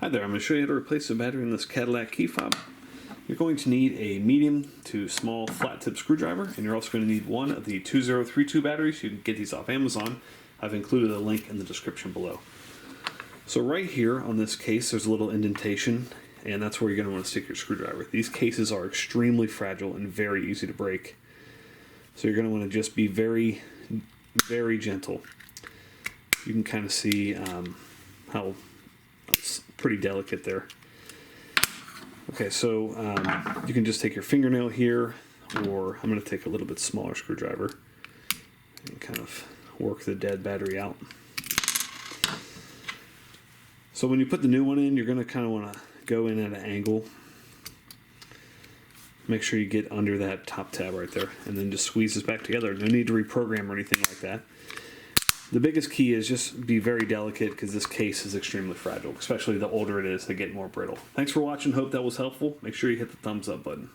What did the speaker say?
Hi there, I'm going to show you how to replace the battery in this Cadillac key fob. You're going to need a medium to small flat tip screwdriver, and you're also going to need one of the 2032 batteries. You can get these off Amazon. I've included a link in the description below. So right here on this case there's a little indentation, and that's where you're going to want to stick your screwdriver. These cases are extremely fragile and very easy to break. So you're going to want to just be very, very gentle. You can kind of see how it's pretty delicate there. Okay, so you can just take your fingernail here, or I'm going to take a little bit smaller screwdriver and kind of work the dead battery out. So when you put the new one in, you're going to kind of want to go in at an angle. Make sure you get under that top tab right there, and then just squeeze this back together. No need to reprogram or anything like that. The biggest key is just be very delicate, because this case is extremely fragile. Especially the older it is, they get more brittle. Thanks for watching. Hope that was helpful. Make sure you hit the thumbs up button.